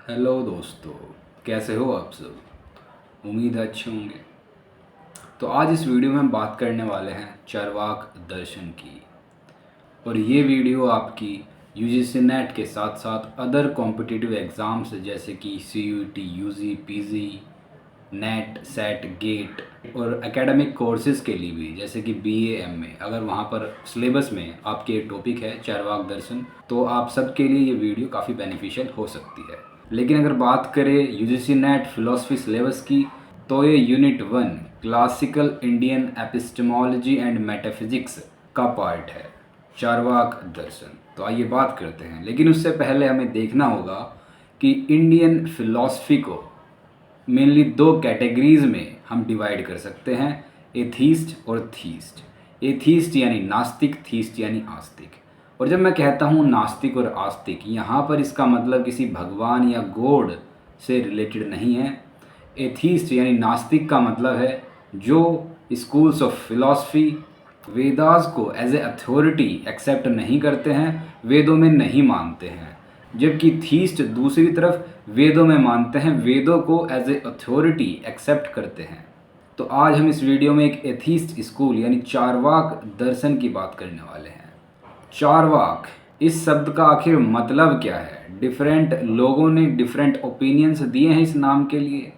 Hello दोस्तों, कैसे हो आप सब। उम्मीद है अच्छे होंगे। तो आज इस वीडियो में हम बात करने वाले हैं चार्वाक दर्शन की। और ये वीडियो आपकी यूजीसी नेट के साथ साथ अदर कॉम्पिटिटिव एग्ज़ाम्स जैसे कि CUET, UG, PG, NET, SET, GATE और एकेडमिक कोर्सेज के लिए भी जैसे कि बीए, एमए, अगर वहाँ पर सिलेबस में आपके टॉपिक है चारवाक दर्शन, तो आप सबके लिए ये वीडियो काफ़ी बेनिफिशियल हो सकती है। लेकिन अगर बात करें यूजीसी नेट फिलोसफी सिलेबस की, तो ये unit 1 classical Indian epistemology and metaphysics का पार्ट है, चारवाक दर्शन। तो आइए बात करते हैं, लेकिन उससे पहले हमें देखना होगा कि इंडियन फिलॉसफी को मेनली दो कैटेगरीज में हम डिवाइड कर सकते हैं, एथीस्ट और थीस्ट। एथीस्ट यानी नास्तिक, थीस्ट यानी आस्तिक। और जब मैं कहता हूँ नास्तिक और आस्तिक, यहाँ पर इसका मतलब किसी भगवान या गॉड से रिलेटेड नहीं है। एथीस्ट यानी नास्तिक का मतलब है जो स्कूल्स ऑफ फिलॉसफी वेदास को एज ए अथॉरिटी एक्सेप्ट नहीं करते हैं, वेदों में नहीं मानते हैं। जबकि थीस्ट दूसरी तरफ वेदों में मानते हैं, वेदों को एज ए अथॉरिटी एक्सेप्ट करते हैं। तो आज हम इस वीडियो में एक एथीस्ट स्कूल यानी चारवाक दर्शन की बात करने वाले हैं। चारवाक, इस शब्द का आखिर मतलब क्या है? डिफरेंट लोगों ने डिफरेंट ओपिनियंस दिए हैं इस नाम के लिए,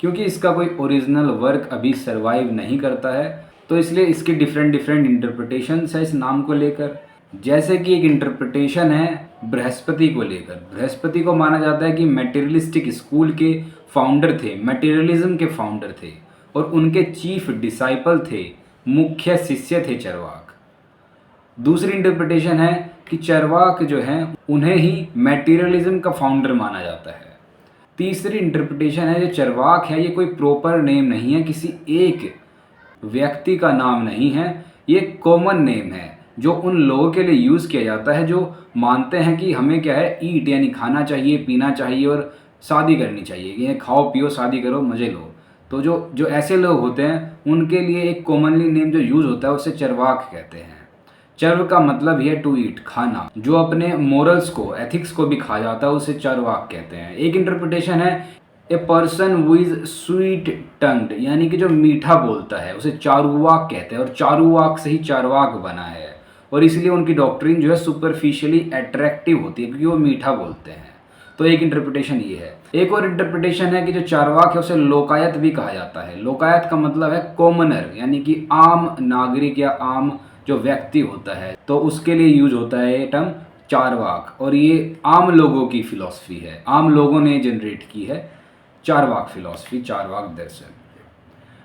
क्योंकि इसका कोई ओरिजिनल वर्क अभी सरवाइव नहीं करता है, तो इसलिए इसके डिफरेंट डिफरेंट इंटरप्रिटेशंस है इस नाम को लेकर। जैसे कि एक इंटरप्रिटेशन है बृहस्पति को लेकर। बृहस्पति को माना जाता है कि मटेरियलिस्टिक स्कूल के फाउंडर थे, मटेरियलिज्म के फाउंडर थे, और उनके चीफ डिसाइपल थे, मुख्य शिष्य थे चरवाक। दूसरी इंटरप्रिटेशन है कि चरवाक जो हैं उन्हें ही मटेरियलिज्म का फाउंडर माना जाता है। तीसरी इंटरप्रिटेशन है जो चरवाक है ये कोई प्रॉपर नेम नहीं है, किसी एक व्यक्ति का नाम नहीं है, ये कॉमन नेम है जो उन लोगों के लिए यूज़ किया जाता है जो मानते हैं कि हमें क्या है, ईट यानी खाना चाहिए, पीना चाहिए और शादी करनी चाहिए। ये खाओ पियो शादी करो मज़े लो। तो जो जो ऐसे लोग होते हैं उनके लिए एक कॉमनली नेम जो यूज़ होता है उसे चरवाक कहते हैं। चर्व का मतलब ही है टू ईट, खाना। जो अपने मोरल्स को, एथिक्स को भी खा जाता है उसे चारवाक कहते हैं। एक इंटरप्रिटेशन है a person who is sweet tongued, यानी कि जो मीठा बोलता है उसे चारुवाक कहते हैं, और चारुवाक से ही चारवाक बना है। और इसलिए उनकी डॉक्ट्रिन जो है सुपरफिशियली अट्रैक्टिव होती है क्योंकि वो मीठा बोलते हैं। तो एक इंटरप्रिटेशन ये है। एक और इंटरप्रिटेशन है कि जो चारवाक है उसे लोकायत भी कहा जाता है। लोकायत का मतलब है कॉमनर, यानी कि आम नागरिक या आम जो व्यक्ति होता है, तो उसके लिए यूज होता है ये टर्म चारवाक। और ये आम लोगों की फिलॉसफी है, आम लोगों ने जनरेट की है चारवाक फिलॉसफी, चारवाक दर्शन।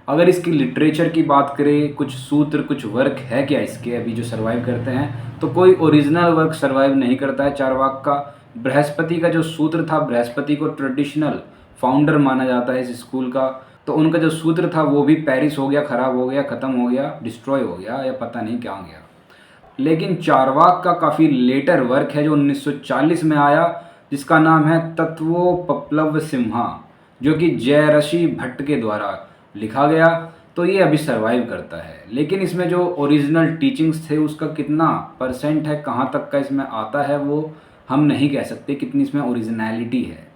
अगर इसकी लिटरेचर की बात करें, कुछ सूत्र, कुछ वर्क है क्या इसके अभी जो सरवाइव करते हैं, तो कोई ओरिजिनल वर्क सरवाइव नहीं करता है चारवाक का। बृहस्पति का जो सूत्र था, बृहस्पति को ट्रेडिशनल फाउंडर माना जाता है इस स्कूल का, तो उनका जो सूत्र था वो भी पेरिस हो गया, ख़राब हो गया, ख़त्म हो गया, डिस्ट्रॉय हो गया, या पता नहीं क्या हो गया। लेकिन चारवाक का काफ़ी लेटर वर्क है जो 1940 में आया, जिसका नाम है तत्वोपप्लव सिम्हा, जो कि जयऋषि भट्ट के द्वारा लिखा गया। तो ये अभी सरवाइव करता है, लेकिन इसमें जो ओरिजिनल टीचिंग्स थे उसका कितना परसेंट है, कहाँ तक का इसमें आता है, वो हम नहीं कह सकते कितनी इसमें ओरिजिनलिटी है।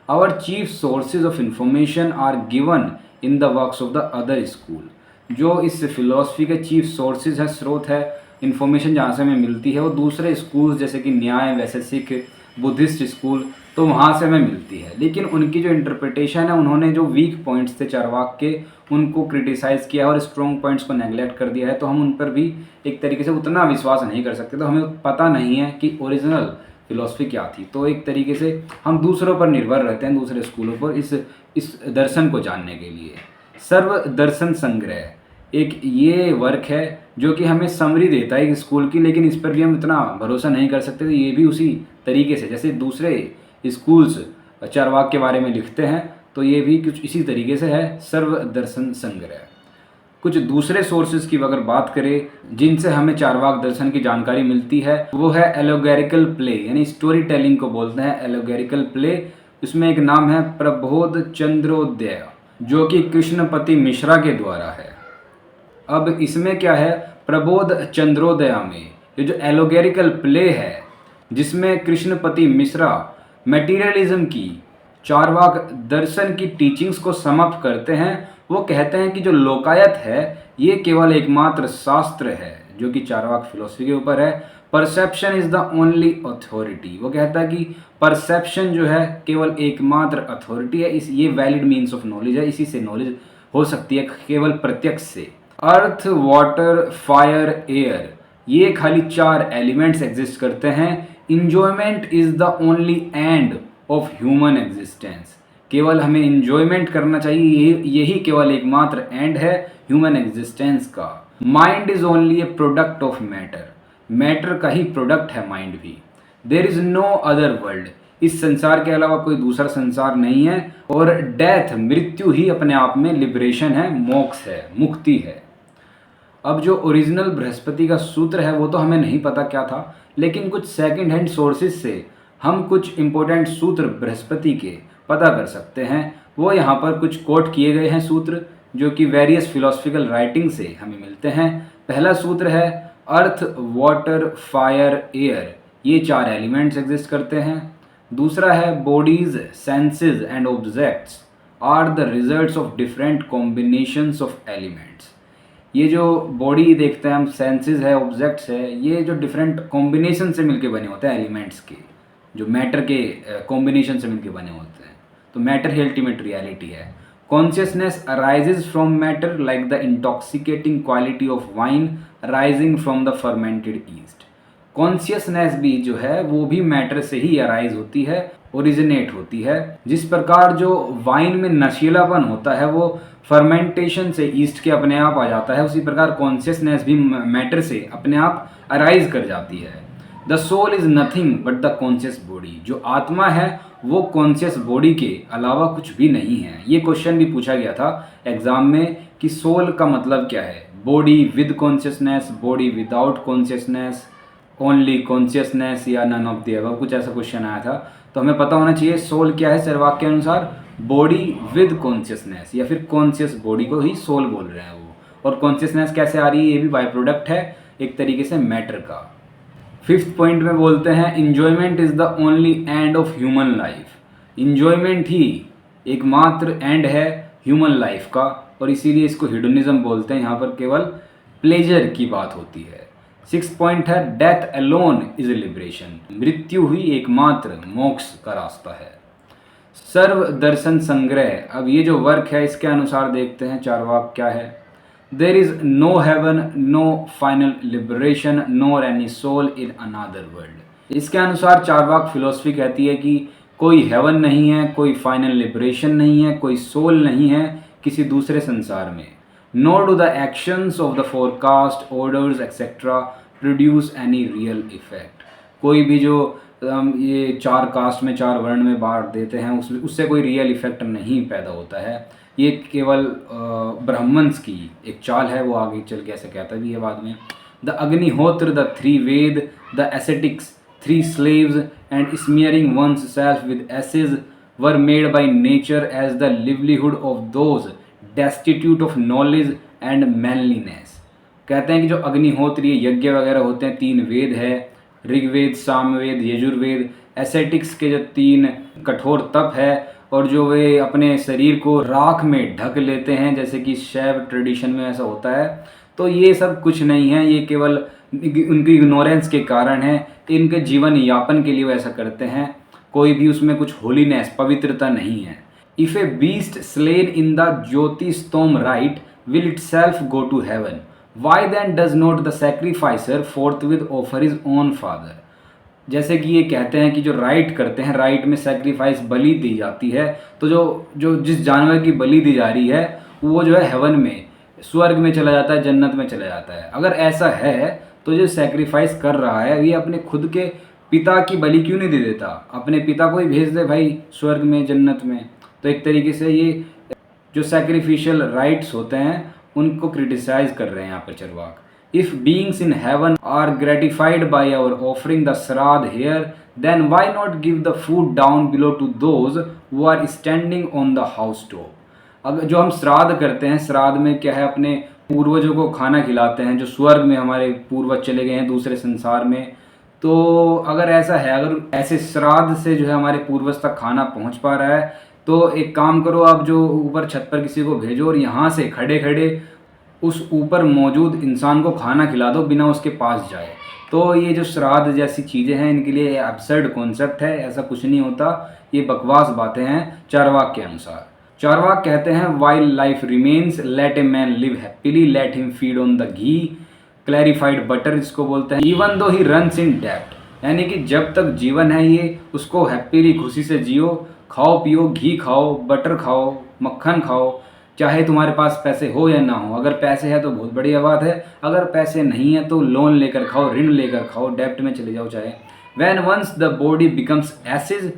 Our chief sources of information are given in the works of the other school. जो इस फिलॉसफी के चीफ सोर्सेज है, स्रोत है, इन्फॉर्मेशन जहाँ से हमें मिलती है, वो दूसरे स्कूल्स जैसे कि न्याय, वैशेषिक, बुद्धिस्ट स्कूल, तो वहाँ से हमें मिलती है। लेकिन उनकी जो इंटरप्रिटेशन है, उन्होंने जो वीक पॉइंट्स थे चारवाक के उनको क्रिटिसाइज़ किया और स्ट्रॉन्ग पॉइंट्स को नेगलेक्ट कर दिया है। तो हम उन पर भी एक तरीके से उतना विश्वास नहीं कर सकते, तो हमें पता नहीं है कि ओरिजिनल फिलॉसफी क्या थी। तो एक तरीके से हम दूसरों पर निर्भर रहते हैं, दूसरे स्कूलों पर, इस दर्शन को जानने के लिए। सर्व दर्शन संग्रह एक ये वर्क है जो कि हमें समरी देता है एक स्कूल की, लेकिन इस पर भी हम इतना भरोसा नहीं कर सकते। तो ये भी उसी तरीके से जैसे दूसरे स्कूल्स चारवाक के बारे में लिखते हैं, तो ये भी कुछ इसी तरीके से है, सर्व दर्शन संग्रह। कुछ दूसरे सोर्सेज की अगर बात करें जिनसे हमें चारवाक दर्शन की जानकारी मिलती है, वो है एलोगेरिकल प्ले, यानी स्टोरी टेलिंग को बोलते हैं एलोगेरिकल प्ले। इसमें एक नाम है प्रबोध चंद्रोदय, जो कि कृष्णपति मिश्रा के द्वारा है। अब इसमें क्या है, प्रबोध चंद्रोदया में ये जो एलोगेरिकल प्ले है जिसमें कृष्णपति मिश्रा मटेरियलिज्म की चारवाक दर्शन की टीचिंग्स को समाप्त करते हैं। वो कहते हैं कि जो लोकायत है ये केवल एकमात्र शास्त्र है जो कि चारवाक फिलोसफी के ऊपर है। Perception is the only authority. वो कहता है कि परसेप्शन जो है केवल एकमात्र अथॉरिटी है, इस ये वैलिड मीन्स ऑफ नॉलेज है, इसी से नॉलेज हो सकती है केवल प्रत्यक्ष से। अर्थ, वाटर, फायर, एयर, ये खाली 4 एलिमेंट्स एग्जिस्ट करते हैं। Enjoyment is the only end of human existence. केवल हमें इंजॉयमेंट करना चाहिए, यही केवल एकमात्र एंड है ह्यूमन एग्जिस्टेंस का। Mind is only a product of matter. Matter का ही प्रोडक्ट है माइंड भी। There is no other world. इस संसार के अलावा कोई दूसरा संसार नहीं है। और डेथ, मृत्यु ही अपने आप में लिबरेशन है, मोक्ष है, मुक्ति है। अब जो ओरिजिनल बृहस्पति का सूत्र है वो तो हमें नहीं पता क्या था, लेकिन कुछ सेकंड हैंड सोर्सेज से हम कुछ इंपॉर्टेंट सूत्र बृहस्पति के पता कर सकते हैं। वो यहाँ पर कुछ कोट किए गए हैं सूत्र जो कि वेरियस फिलोसफिकल राइटिंग से हमें मिलते हैं। पहला सूत्र है अर्थ, वाटर, फायर, एयर, ये 4 एलिमेंट्स एग्जिस्ट करते हैं। दूसरा है bodies, senses and objects are the results of different combinations of elements. ये जो बॉडी देखते हैं हम, सेंसेस है, ऑब्जेक्ट्स है, ये जो डिफरेंट कॉम्बिनेशन से मिलके बने होते हैं एलिमेंट्स के, जो मैटर के कॉम्बिनेशन से मिलके बने होते हैं। तो मैटर ही अल्टीमेट रियलिटी है। Consciousness arises from matter like the intoxicating quality of wine rising from the fermented east. Consciousness भी जो है वो भी मैटर से ही अराइज होती है, ओरिजिनेट होती है। जिस प्रकार जो वाइन में नशीलापन होता है वो फर्मेंटेशन से ईस्ट के अपने आप आ जाता है, उसी प्रकार कॉन्शियसनेस भी मैटर से अपने आप अराइज कर जाती है। The soul is nothing but the conscious body. जो आत्मा है वो कॉन्शियस बॉडी के अलावा कुछ भी नहीं है। ये क्वेश्चन भी पूछा गया था एग्जाम में कि सोल का मतलब क्या है, body with consciousness, body without consciousness, only consciousness या नन ऑफ द अबव, कुछ ऐसा क्वेश्चन आया था। तो हमें पता होना चाहिए सोल क्या है चारवाक के अनुसार, बॉडी विद कॉन्शियसनेस, या फिर कॉन्शियस बॉडी को ही सोल बोल रहे हैं वो। और कॉन्शियसनेस कैसे आ रही है, ये भी बाय प्रोडक्ट है एक तरीके से मैटर का। 5th पॉइंट में बोलते हैं enjoyment is the only end of human life. Enjoyment ही एकमात्र एंड है ह्यूमन लाइफ का, और इसीलिए इसको हिडोनिज्म बोलते हैं। यहाँ पर केवल प्लेजर की बात होती है। 6th पॉइंट है डेथ अलोन इज लिबरेशन। मृत्यु ही एकमात्र मोक्ष का रास्ता है। सर्व दर्शन संग्रह, अब ये जो वर्क है इसके अनुसार देखते हैं चारवाक क्या है। There is no heaven, no final liberation, nor any soul in another world. इसके अनुसार चारवाक फिलोसफी कहती है कि कोई हेवन नहीं है, कोई फाइनल लिबरेशन नहीं है, कोई सोल नहीं है किसी दूसरे संसार में। Nor do the actions of the forecast, orders etcetera produce any real effect. कोई भी जो ये 4 कास्ट में 4 वर्ण में बांट देते हैं उससे कोई रियल इफेक्ट नहीं पैदा होता है। ये केवल ब्राह्मण्स की एक चाल है, वो आगे चल के ऐसा कहता भी है बाद में। The Agnihotra, the 3 Veda, the ascetics, 3 slaves and smearing oneself with acid were made by nature as the livelihood of those destitute of knowledge and manliness. कहते हैं कि जो अग्निहोत्र ये यज्ञ वगैरह होते हैं, 3 वेद है, ऋग्वेद, सामवेद, यजुर्वेद, एसेटिक्स के जो 3 कठोर तप है, और जो वे अपने शरीर को राख में ढक लेते हैं जैसे कि शैव ट्रेडिशन में ऐसा होता है। तो ये सब कुछ नहीं है, ये केवल उनकी इग्नोरेंस के कारण है। इनके जीवन यापन के लिए वो ऐसा करते हैं, कोई भी उसमें कुछ होलीनेस, पवित्रता नहीं है। If a beast slain in the Jyotistoma rite will itself go to heaven, why then does not the sacrificer forthwith offer his own father. जैसे कि ये कहते हैं कि जो राइट करते हैं, राइट में सेक्रीफाइस, बलि दी जाती है, तो जो जिस जानवर की बलि दी जा रही है वो जो है हेवन में, स्वर्ग में चला जाता है, जन्नत में चला जाता है। अगर ऐसा है तो जो सेक्रीफाइस कर रहा है ये अपने खुद के पिता की बलि क्यों नहीं दे देता, अपने पिता को ही भेज दे भाई स्वर्ग में, जन्नत में। तो एक तरीके से ये जो सैक्रिफिशियल राइट्स होते हैं उनको क्रिटिसाइज कर रहे हैं यहाँ पर Charvaka. If beings in heaven are gratified by our offering the श्राद्ध here, then why not give the food down below to those who are standing on the house top? अब जो हम श्राद्ध करते हैं, श्राद्ध में क्या है, अपने पूर्वजों को खाना खिलाते हैं जो स्वर्ग में हमारे पूर्वज चले गए हैं दूसरे संसार में। तो अगर ऐसा है, अगर ऐसे श्राद्ध से जो है हमारे पूर्वज तक खाना पहुंच पा रहा है, तो एक काम करो, आप जो ऊपर छत पर किसी को भेजो और यहाँ से खड़े खड़े उस ऊपर मौजूद इंसान को खाना खिला दो बिना उसके पास जाए। तो ये जो श्राद्ध जैसी चीज़ें हैं, इनके लिए एब्सर्ड कॉन्सेप्ट है, ऐसा कुछ नहीं होता, ये बकवास बातें हैं चारवाक के अनुसार। चारवाक कहते हैं, while life remains let a man live happily, let him feed on the ghee clarified butter जिसको बोलते हैं, even though he runs in depth. यानी कि जब तक जीवन है ये, उसको हैप्पीली खुशी से जियो, खाओ पियो, घी खाओ, बटर खाओ, मक्खन खाओ, चाहे तुम्हारे पास पैसे हो या ना हो। अगर पैसे है तो बहुत बढ़िया बात है, अगर पैसे नहीं है तो लोन लेकर खाओ, ऋण लेकर खाओ, डेप्ट में चले जाओ चाहे। When once the body becomes ashes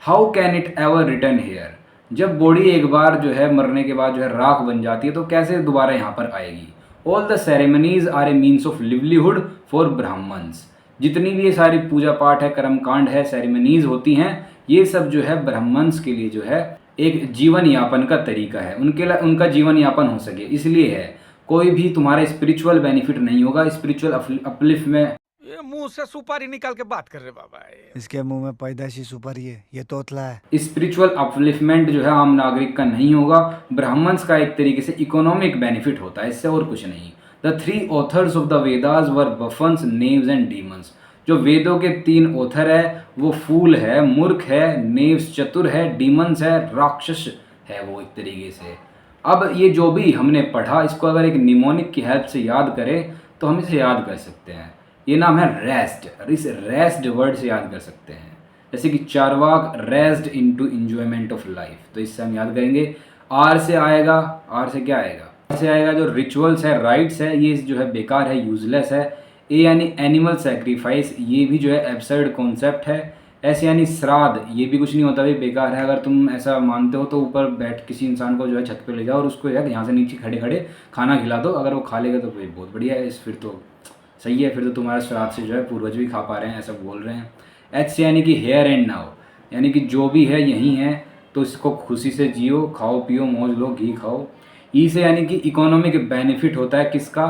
how can it ever return here. जब बॉडी एक बार जो है मरने के बाद जो है राख बन जाती है, तो कैसे दोबारा यहाँ पर आएगी। All the ceremonies are a means of livelihood for Brahmins. जितनी भी ये सारी पूजा पाठ है, कर्मकांड है, सेरेमनीज होती हैं, ये सब जो है ब्राह्मण्स के लिए जो है एक जीवन यापन का तरीका है, उनका जीवन यापन हो सके इसलिए है। कोई भी तुम्हारा स्पिरिचुअल बेनिफिट नहीं होगा, स्पिरिचुअल अपलिफ्ट में। ये मुंह से सुपारी निकाल के बात कर रहे बाबा, इसके मुंह में पैदाइशी सुपारी है, ये तोतला है। स्पिरिचुअल अपलिफ्टमेंट जो है आम नागरिक का नहीं होगा, ब्राह्मण्स का एक तरीके से इकोनॉमिक बेनिफिट होता है, इससे और कुछ नहीं। The 3 authors of the Vedas were buffoons, knaves and demons. जो वेदों के 3 ऑथर है वो फूल है, मूर्ख है, नेव्स चतुर है, डीमंस है, राक्षस है वो एक तरीके से। अब ये जो भी हमने पढ़ा, इसको अगर एक निमोनिक की हेल्प से याद करें तो हम इसे याद कर सकते हैं। ये नाम है रेस्ट, इस रेस्ट वर्ड से याद कर सकते हैं। जैसे कि Charvaka rest into enjoyment of life, तो इससे हम याद करेंगे। आर से आएगा, आर से क्या आएगा, आर से आएगा जो रिचुअल्स है, राइट्स है, ये जो है बेकार है, यूजलेस है। ए यानी एनिमल सेक्रीफाइस, ये भी जो है एब्सर्ड कॉन्सेप्ट है। ऐसे यानी श्राद्ध, ये भी कुछ नहीं होता, भी बेकार है। अगर तुम ऐसा मानते हो तो ऊपर बैठ किसी इंसान को जो है छत पे ले जाओ और उसको यहाँ से नीचे खड़े खड़े खाना खिला दो, अगर वो खा लेगा तो फिर बहुत बढ़िया है, फिर तो सही है, फिर तो तुम्हारा श्राद्ध से जो है पूर्वज भी खा पा रहे हैं, ऐसा बोल रहे हैं। एच से यानी कि हेयर एंड नाउ, यानी कि जो भी है यही है, तो इसको खुशी से जियो, खाओ पियो, मौज लो, घी खाओ। ई से यानी कि इकोनॉमिक बेनिफिट होता है, किसका,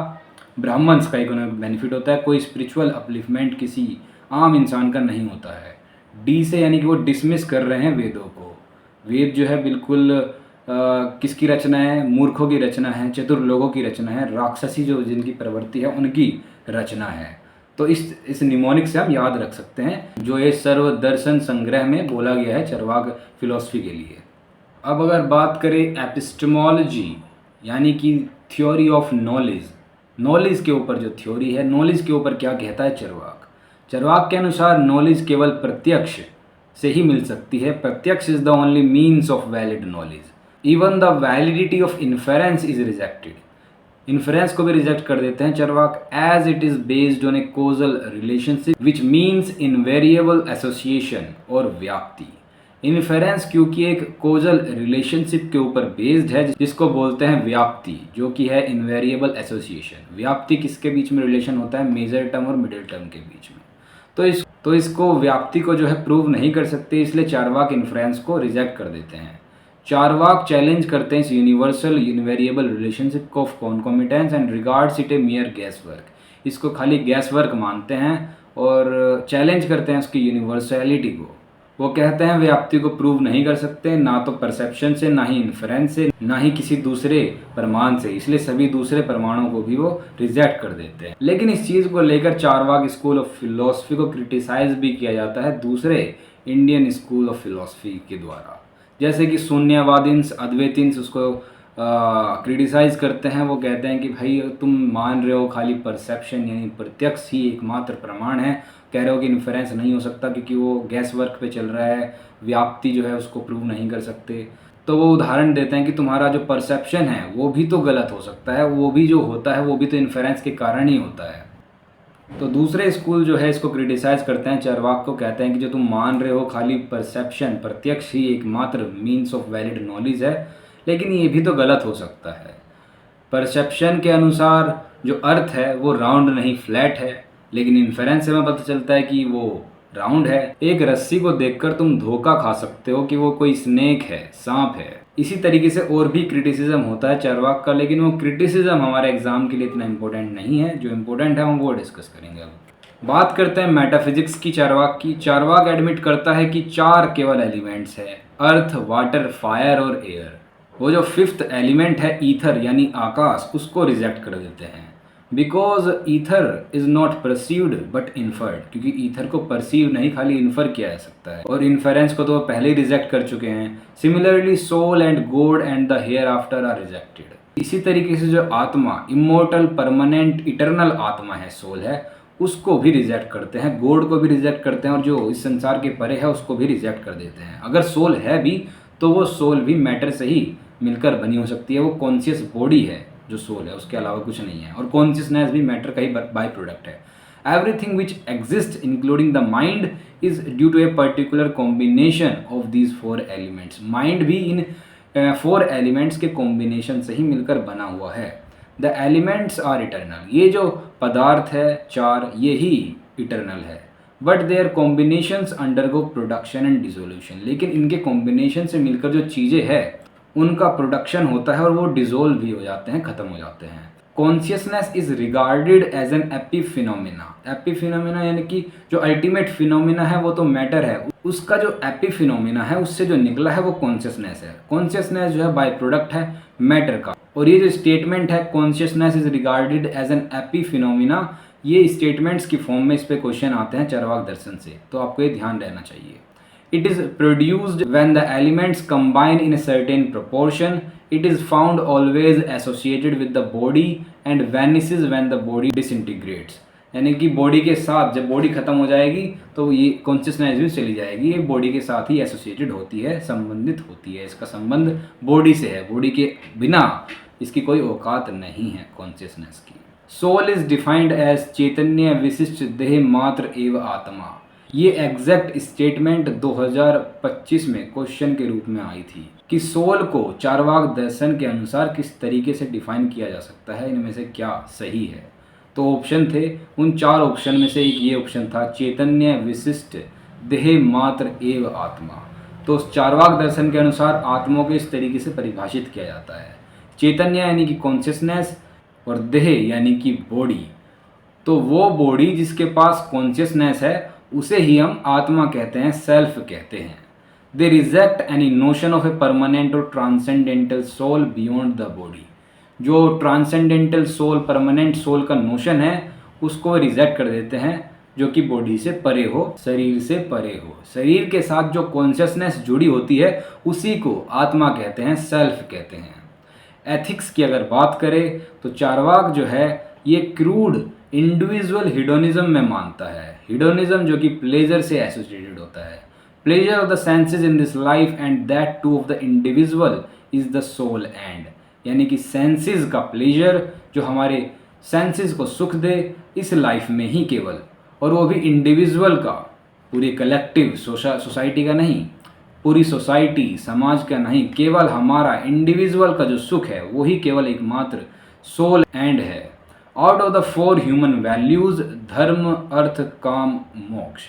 ब्राह्मण्स का इकोनॉमिक बेनिफिट होता है, कोई स्पिरिचुअल अपलिफ्टमेंट किसी आम इंसान का नहीं होता है। डी से यानी कि वो डिसमिस कर रहे हैं वेदों को। वेद जो है बिल्कुल किसकी रचना है, मूर्खों की रचना है, चतुर लोगों की रचना है, राक्षसी जो जिनकी प्रवृत्ति है उनकी रचना है। तो इस निमोनिक से हम याद रख सकते हैं, जो ये सर्व दर्शन संग्रह में बोला गया है चार्वाक फिलॉसफी के लिए। अब अगर बात करें एपिस्टेमोलॉजी, यानी कि थ्योरी ऑफ नॉलेज, नॉलेज के ऊपर जो थ्योरी है, नॉलेज के ऊपर क्या कहता है चार्वाक। चार्वाक के अनुसार नॉलेज केवल प्रत्यक्ष से ही मिल सकती है। Pratyaksha is the only means of valid knowledge. Even the validity of inference is rejected. Inference को भी रिजेक्ट कर देते हैं Charvaka, as it is based on a causal relationship which means invariable association और व्याप्ति। इन्फेरेंस क्योंकि एक कोजल रिलेशनशिप के ऊपर बेस्ड है, जिसको बोलते हैं व्याप्ति, जो कि है इनवेरिएबल एसोसिएशन। व्याप्ति किसके बीच में रिलेशन होता है, मेजर टर्म और मिडिल टर्म के बीच में। तो इसको व्याप्ति को जो है प्रूव नहीं कर सकते, इसलिए चार्वाक इन्फेरेंस को रिजेक्ट कर देते हैं। चार्वाक चैलेंज करते हैं इस universal invariable relationship of concomitance and regards it a mere guess work. इसको खाली गैस वर्क मानते हैं और चैलेंज करते हैं उसकी यूनिवर्सलिटी को। वो कहते हैं व्याप्ति को प्रूव नहीं कर सकते, ना तो परसेप्शन से, ना ही इन्फेरेंस से, ना ही किसी दूसरे प्रमाण से, इसलिए सभी दूसरे प्रमाणों को भी वो रिजेक्ट कर देते हैं। लेकिन इस चीज़ को लेकर चार्वाक स्कूल ऑफ फिलॉसफी को क्रिटिसाइज भी किया जाता है दूसरे इंडियन स्कूल ऑफ फिलॉसफी के द्वारा, जैसे कि शून्यवादींस, अद्वैतींस उसको क्रिटिसाइज करते हैं। वो कहते हैं कि भाई तुम मान रहे हो खाली परसेप्शन यानी प्रत्यक्ष ही एकमात्र प्रमाण है, कह रहे हो कि इन्फेरेंस नहीं हो सकता क्योंकि वो गैस वर्क पे चल रहा है, व्याप्ति जो है उसको प्रूव नहीं कर सकते। तो वो उदाहरण देते हैं कि तुम्हारा जो परसेप्शन है वो भी तो गलत हो सकता है, वो भी जो होता है वो भी तो इन्फेरेंस के कारण ही होता है। तो दूसरे स्कूल जो है इसको क्रिटिसाइज करते हैं, चार्वाक को कहते हैं कि जो तुम मान रहे हो खाली परसेप्शन, प्रत्यक्ष ही एकमात्र मीन्स ऑफ वैलिड नॉलेज है, लेकिन ये भी तो गलत हो सकता है। परसेप्शन के अनुसार जो अर्थ है वो राउंड नहीं फ्लैट है, लेकिन इन्फेरेंस से हमें पता चलता है कि वो राउंड है। एक रस्सी को देखकर तुम धोखा खा सकते हो कि वो कोई स्नेक है, सांप है। इसी तरीके से और भी क्रिटिसिज्म होता है चार्वाक का, लेकिन वो क्रिटिसिज्म हमारे एग्जाम के लिए इतना इम्पोर्टेंट नहीं है। जो इम्पोर्टेंट है हम वो डिस्कस करेंगे अब। बात करते हैं मेटाफिजिक्स की चारवाक की। चारवाक एडमिट करता है कि 4 केवल एलिमेंट्स हैं, अर्थ, वाटर, फायर और एयर। वो जो 5th एलिमेंट है ईथर यानी आकाश, उसको रिजेक्ट कर देते हैं। Because ether is not perceived but inferred, क्योंकि ईथर को परसीव नहीं खाली इन्फर किया जा सकता है, और इन्फरेंस को तो वो पहले ही रिजेक्ट कर चुके हैं। Similarly soul and God and the hereafter are rejected. इसी तरीके से जो आत्मा, इमोर्टल, परमानेंट, इटर्नल आत्मा है, सोल है, उसको भी रिजेक्ट करते हैं, गॉड को भी रिजेक्ट करते हैं, और जो इस संसार के परे है उसको भी रिजेक्ट कर देते हैं। अगर सोल है भी तो वो सोल भी मैटर से ही मिलकर बनी हो सकती है। वो कॉन्शियस बॉडी है जो सोल है, उसके अलावा कुछ नहीं है, और कॉन्शियसनेस भी मैटर का ही बाई प्रोडक्ट है। Everything which exist including the mind is due to a particular combination of these 4 elements. Mind भी इन 4 एलिमेंट्स के कॉम्बिनेशन से ही मिलकर बना हुआ है। The elements are eternal. ये जो पदार्थ है 4, ये ही इटर्नल है। But their combinations undergo production and dissolution. लेकिन इनके कॉम्बिनेशन से मिलकर जो चीज़ें हैं उनका प्रोडक्शन होता है और वो डिसोल्व भी हो जाते हैं, खत्म हो जाते हैं। Consciousness is regarded as an epiphenomena. Epiphenomena यानी कि जो अल्टीमेट फिनोमिना है वो तो मैटर है, उसका जो एपिफिनोमिना है उससे जो निकला है वो कॉन्शियसनेस है। कॉन्शियसनेस जो है बाय प्रोडक्ट है मैटर का। और ये जो स्टेटमेंट है consciousness is regarded as an epiphenomena, ये स्टेटमेंट्स की फॉर्म में इस पे क्वेश्चन आते हैं चारवाक दर्शन से, तो आपको ये ध्यान रहना चाहिए। It is produced when the elements combine in a certain proportion. It is found always associated with the body and vanishes when the body disintegrates. यानी कि बॉडी के साथ, जब बॉडी खत्म हो जाएगी तो ये कॉन्शियसनेस भी चली जाएगी। ये बॉडी के साथ ही एसोसिएटेड होती है, संबंधित होती है। इसका संबंध बॉडी से है, बॉडी के बिना इसकी कोई औकात नहीं है कॉन्शियसनेस की। सोल इज डिफाइंड एज चैतन्य विशिष्ट देह मात्र एवं आत्मा। ये एग्जैक्ट स्टेटमेंट 2025 में क्वेश्चन के रूप में आई थी कि सोल को चारवाक दर्शन के अनुसार किस तरीके से डिफाइन किया जा सकता है, इनमें से क्या सही है। तो ऑप्शन थे, उन 4 ऑप्शन में से एक ये ऑप्शन था, चैतन्य विशिष्ट देह मात्र एवं आत्मा। तो चारवाक दर्शन के अनुसार आत्मा को इस तरीके से परिभाषित किया जाता है, चैतन्य यानी कि कॉन्शियसनेस और देह यानी कि बॉडी। तो वो बॉडी जिसके पास कॉन्शियसनेस है उसे ही हम आत्मा कहते हैं, सेल्फ कहते हैं। They reject any notion of a permanent or transcendental soul beyond the body. जो ट्रांसेंडेंटल सोल, परमानेंट सोल का नोशन है उसको रिजेक्ट कर देते हैं, जो कि बॉडी से परे हो, शरीर से परे हो। शरीर के साथ जो कॉन्शियसनेस जुड़ी होती है उसी को आत्मा कहते हैं, सेल्फ कहते हैं। एथिक्स की अगर बात करें तो चारवाक जो है ये क्रूड इंडिविजुअल हिडोनिज्म में मानता है। हिडोनिज्म जो कि प्लेजर से एसोसिएटेड होता है। Pleasure of the senses in this life and that too of the individual is the soul end. यानी कि सेंसेस का प्लेजर जो हमारे सेंसेस को सुख दे इस लाइफ में ही केवल, और वो भी इंडिविजुअल का, पूरी कलेक्टिव सोसाइटी का नहीं, पूरी सोसाइटी समाज का नहीं, केवल हमारा इंडिविजुअल का जो सुख है वो ही केवल एकमात्र सोल एंड है। Out of the 4 human values, धर्म अर्थ काम मोक्ष,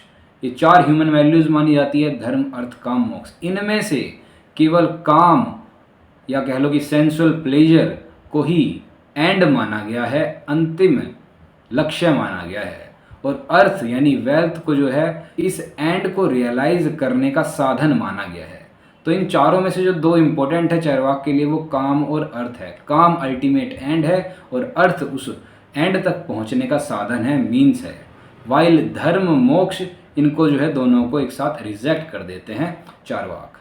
ये 4 ह्यूमन वैल्यूज मानी जाती है, धर्म अर्थ काम मोक्ष। इनमें से केवल काम या कह लो कि सेंसुअल प्लेजर को ही एंड माना गया है, अंतिम लक्ष्य माना गया है, और अर्थ यानी वेल्थ को जो है इस एंड को रियलाइज करने का साधन माना गया है। तो इन चारों में से जो 2 इंपॉर्टेंट है चारवाक के लिए वो काम और अर्थ है। काम अल्टीमेट एंड है और अर्थ उस एंड तक पहुंचने का साधन है, मीन्स है। वाइल धर्म मोक्ष, इनको जो है दोनों को एक साथ रिजेक्ट कर देते हैं चारवाक।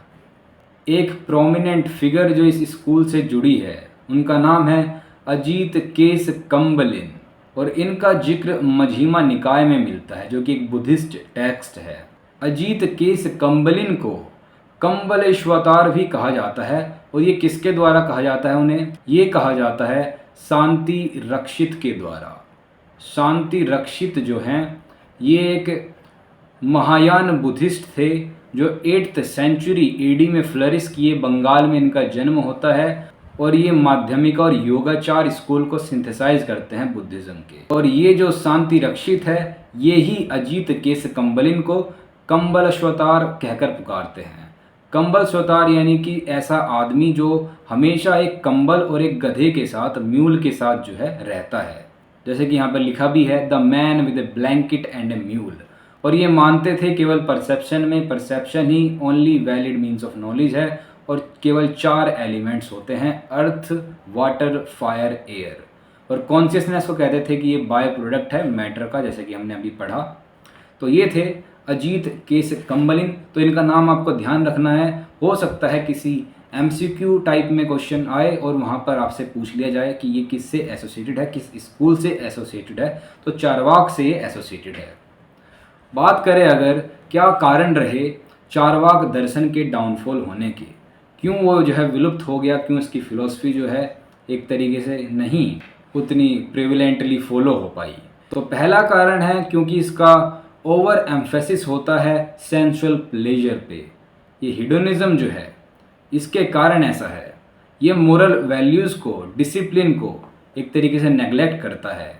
एक प्रोमिनेंट फिगर जो इस स्कूल से जुड़ी है उनका नाम है अजीत केस कंबलिन, और इनका जिक्र मझीमा निकाय में मिलता है जो कि एक बुद्धिस्ट टेक्स्ट है। अजीत केस कंबलिन को कंबलेश्वतार भी कहा जाता है, और ये किसके द्वारा कहा जाता है उन्हें? ये कहा जाता है शांति रक्षित के द्वारा। शांति रक्षित जो हैं ये एक महायान बुद्धिस्ट थे जो 8th सेंचुरी एडी में फ्लरिश किए। बंगाल में इनका जन्म होता है और ये माध्यमिक और योगाचार स्कूल को सिंथेसाइज करते हैं बुद्धिज्म के। और ये जो शांति रक्षित है ये ही अजीत केस कंबलिन को कंबलश्वतार कहकर पुकारते हैं। कंबलश्वतार यानी कि ऐसा आदमी जो हमेशा एक कंबल और एक गधे के साथ, म्यूल के साथ जो है रहता है। जैसे कि यहाँ पर लिखा भी है, the man with A blanket and A mule. और ये मानते थे केवल परसेप्शन में perception he only valid means of knowledge है और केवल 4 एलिमेंट्स होते हैं, अर्थ, वाटर, फायर, एयर। और कॉन्शियसनेस को कहते थे कि ये बाय प्रोडक्ट है मैटर का, जैसे कि हमने अभी पढ़ा। तो ये थे अजीत केस कंबलिंग। तो इनका नाम आपको ध्यान रखना है, हो सकता है किसी MCQ टाइप में क्वेश्चन आए और वहाँ पर आपसे पूछ लिया जाए कि ये किससे एसोसिएटेड है, किस स्कूल से एसोसिएटेड है। तो चारवाक से ये एसोसिएटेड है। बात करें अगर क्या कारण रहे चारवाक दर्शन के डाउनफॉल होने के, क्यों वो जो है विलुप्त हो गया, क्यों इसकी फिलॉसफी जो है एक तरीके से नहीं उतनी प्रिविलेंटली फॉलो हो पाई। तो पहला कारण है क्योंकि इसका ओवर एम्फेसिस होता है सेंसुअल प्लेजर पे। ये हिडोनिज्म जो है इसके कारण ऐसा है, ये मोरल वैल्यूज़ को, डिसिप्लिन को एक तरीके से नेग्लेक्ट करता है।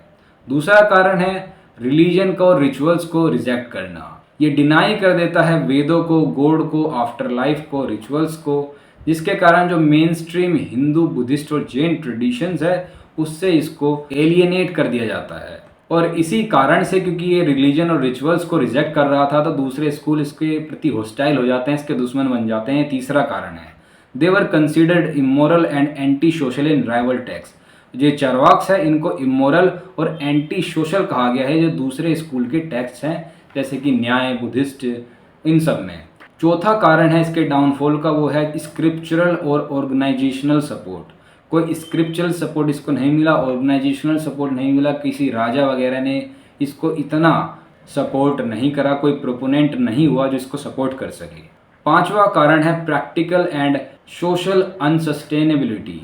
दूसरा कारण है रिलीजन को और रिचुअल्स को रिजेक्ट करना। ये डिनाई कर देता है वेदों को, गॉड को, आफ्टर लाइफ को, रिचुअल्स को, जिसके कारण जो मेन स्ट्रीम हिंदू, बुद्धिस्ट और जैन ट्रेडिशंस है उससे इसको एलियनेट कर दिया जाता है। और इसी कारण से, क्योंकि ये रिलीजन और रिचुअल्स को रिजेक्ट कर रहा था, तो दूसरे स्कूल इसके प्रति हॉस्टाइल हो जाते हैं, इसके दुश्मन बन जाते हैं। तीसरा कारण है they were considered immoral and anti social in rival text. जो चारवाक्स है इनको इमोरल और एंटी सोशल कहा गया है जो दूसरे स्कूल के टेक्स्ट हैं, जैसे कि न्याय, बुद्धिस्ट, इन सब में। चौथा कारण है इसके डाउनफॉल का, वो है स्क्रिप्चरल और ऑर्गेनाइजेशनल सपोर्ट। कोई स्क्रिप्चरल सपोर्ट इसको नहीं मिला, ऑर्गेनाइजेशनल सपोर्ट नहीं मिला, किसी राजा वगैरह ने इसको इतना सपोर्ट नहीं करा, कोई प्रोपोनेंट नहीं हुआ जो इसको सपोर्ट कर सके। पांचवा कारण है प्रैक्टिकल एंड सोशल अनसस्टेनेबिलिटी,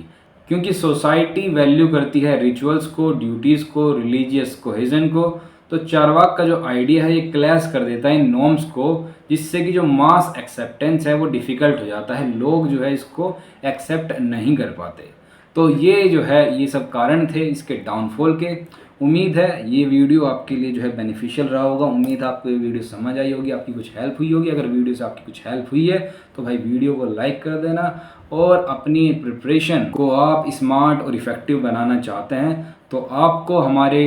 क्योंकि सोसाइटी वैल्यू करती है रिचुअल्स को, ड्यूटीज़ को, रिलीजियस कोहेजन को। तो चारवाक का जो आइडिया है ये क्लैश कर देता है इन नॉर्म्स को, जिससे कि जो मास एक्सेप्टेंस है वो डिफ़िकल्ट हो जाता है, लोग जो है इसको एक्सेप्ट नहीं कर पाते। तो ये जो है ये सब कारण थे इसके डाउनफॉल के। उम्मीद है ये वीडियो आपके लिए जो है बेनिफिशियल रहा होगा। उम्मीद है आपको ये वीडियो समझ आई होगी, आपकी कुछ हेल्प हुई होगी। अगर वीडियो से आपकी कुछ हेल्प हुई है तो भाई वीडियो को लाइक कर देना, और अपनी प्रिपरेशन को आप स्मार्ट और इफ़ेक्टिव बनाना चाहते हैं तो आपको हमारे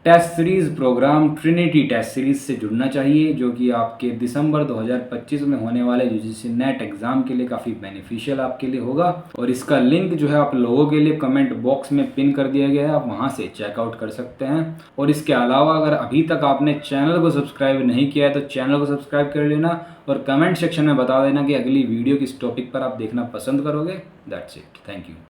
test series programme Trinity test series से जुड़ना चाहिए, जो कि आपके दिसंबर 2025 में होने वाले यूजीसी नेट एग्ज़ाम के लिए काफ़ी बेनिफिशियल आपके लिए होगा। और इसका लिंक जो है आप लोगों के लिए कमेंट बॉक्स में पिन कर दिया गया है, आप वहां से चेकआउट कर सकते हैं। और इसके अलावा अगर अभी तक आपने चैनल को सब्सक्राइब नहीं किया है तो चैनल को सब्सक्राइब कर लेना, और कमेंट सेक्शन में बता देना कि अगली वीडियो किस टॉपिक पर आप देखना पसंद करोगे। That's it, thank you.